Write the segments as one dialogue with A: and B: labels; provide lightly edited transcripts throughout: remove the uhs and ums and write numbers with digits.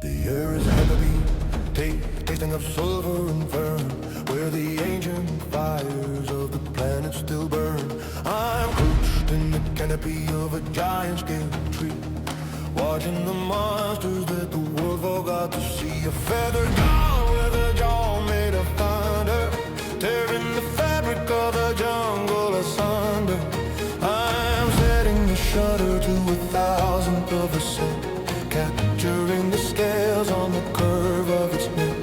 A: The air is heavily tasting of sulfur and fern, where the ancient fires of the planet still burn. I'm crouched in the canopy of a giant scaled tree, watching the monsters that the world forgot to see. A feathered dawn with a jaw made of thunder, tearing the fabric of the jungle asunder. I'm setting the shutter to 1,000th of a second, capturing the scales on the curve of its neck.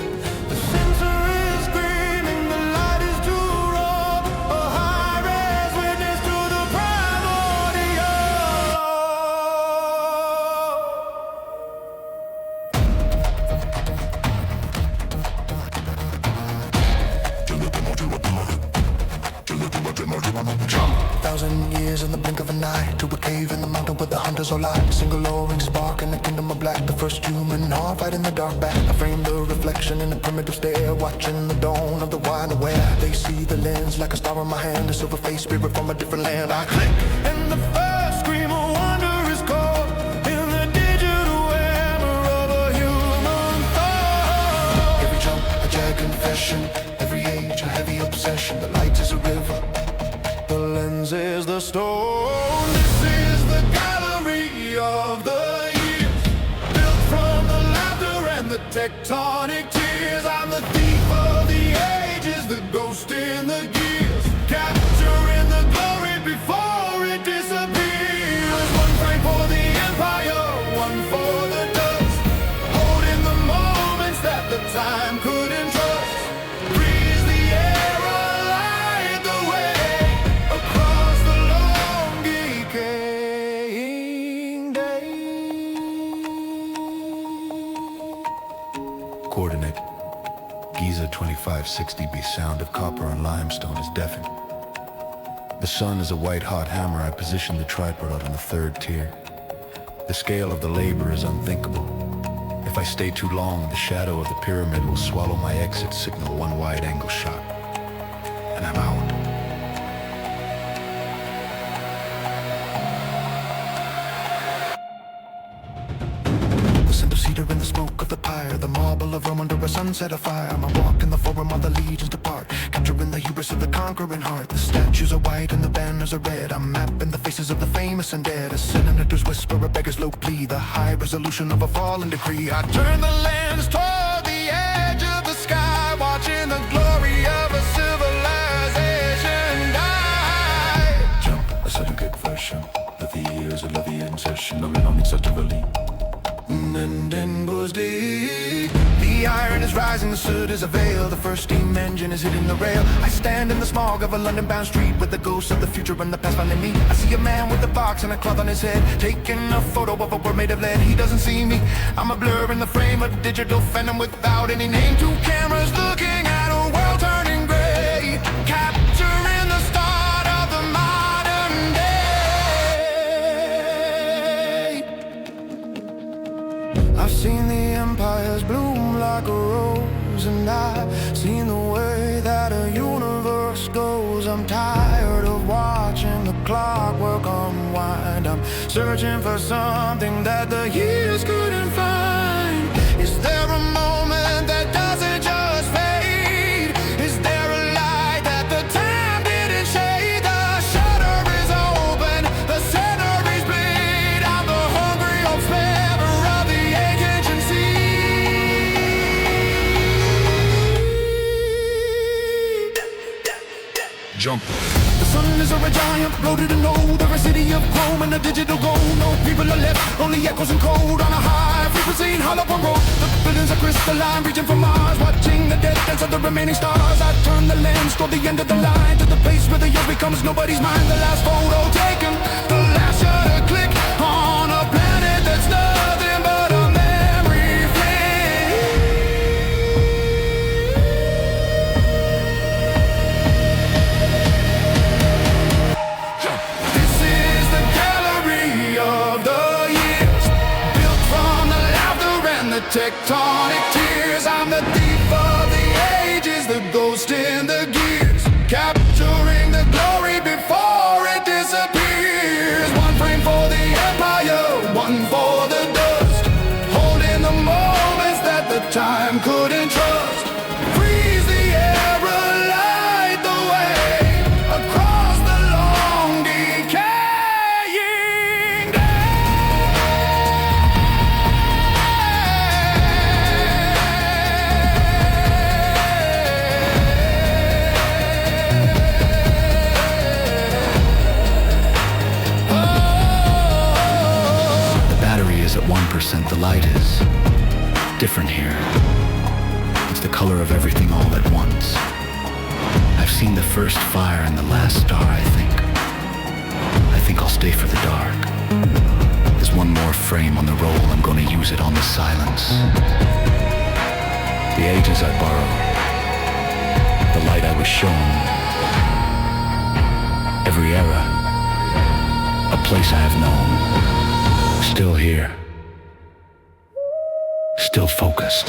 A: The sensor is screaming, the light is too raw, a high-res witness to the primordial. Jump 1,000 years in the blink of an eye, to a cave in the mountain where the hunters all lie. Single O-ring spark in the kingdom of black, the first human heart fighting the dark back. I frame the reflection in a primitive stare, watching the dawn of the wide aware. They see the lens like a star in my hand, a silver-faced spirit from a different land. I click, and the first scream of wonder is caught in the digital hammer of a human thought. Every jump a jagged confession, every age a heavy obsession. The light is a river, the lens is the stone. This is the gallery of the years, built from the laughter and the tectonic tears. I'm the thief of the ages, the ghost in the gears, capturing the glory before it disappears. One frame for the empire, one for the dust, holding the moments that the time couldn't trust. Breeze the air, light the way across the long-decaying day. Coordinate Giza 2560B. Sound of copper and limestone is deafening. The sun is a white-hot hammer. I position the tripod on the third tier. The scale of the labor is unthinkable. If I stay too long, the shadow of the pyramid will swallow my exit signal. One wide-angle shot, and I'm out. The scent of cedar in the smoke of the pyre, the marble of Rome under a sunset afire. I'm a walk in the forum while the legions depart, capturing the hubris of the conquering heart. The statues are white and the banners are red. I'm mapping the faces of the famous and dead. A senator's whisper, a beggar's low plea, the high resolution of a fallen decree. I turn the lens toward the edge of the sky, watching the glory of a civilization die. Jump, a surrogate version of the years of the insertion of an unacceptably. And then goes deep. The iron is rising, the soot is a veil. The first steam engine is hitting the rail. I stand in the smog of a London-bound street, with the ghosts of the future and the past finding me. I see a man with a box and a cloth on his head, taking a photo of a world made of lead. He doesn't see me, I'm a blur in the frame of digital phantom without any name. Two cameras looking at a world turning gray, capturing the start of the modern day. I've seen the empires bloom like a rose, and I've seen the way that a universe goes. I'm tired of watching the clockwork unwind. I'm searching for something that the years couldn't find. Is there a moment that doesn't just fade? Is there a light that the time didn't shade? The
B: Jump.
A: The sun is a red giant, bloated and old. Every city of chrome and a digital gold. No people are left, only echoes and cold. On a high frequency and hollow on road. The buildings are crystalline, reaching for Mars. Watching the death dance of the remaining stars. I turn the lens toward the end of the line, to the place where the earth becomes nobody's mind. The last photo taken, the last shutter click, on a planet that's nothing but a memory flick. This is the gallery of the years, built from the laughter and the tectonic tears. I'm the thief of the ages, the ghost in the gears, capturing the glory before it disappears. One frame for the empire, one for the dust, holding the moments that the time couldn't trust. Freeze the air, light the way across the long decaying
C: Is at 1%, the light is different here. It's the color of everything all at once. I've seen the first fire and the last star, I think I'll stay for the dark. There's one more frame on the roll, I'm gonna use it on the silence. The ages I borrow, the light I was shown. Every era, a place I have known. Still here. Still focused.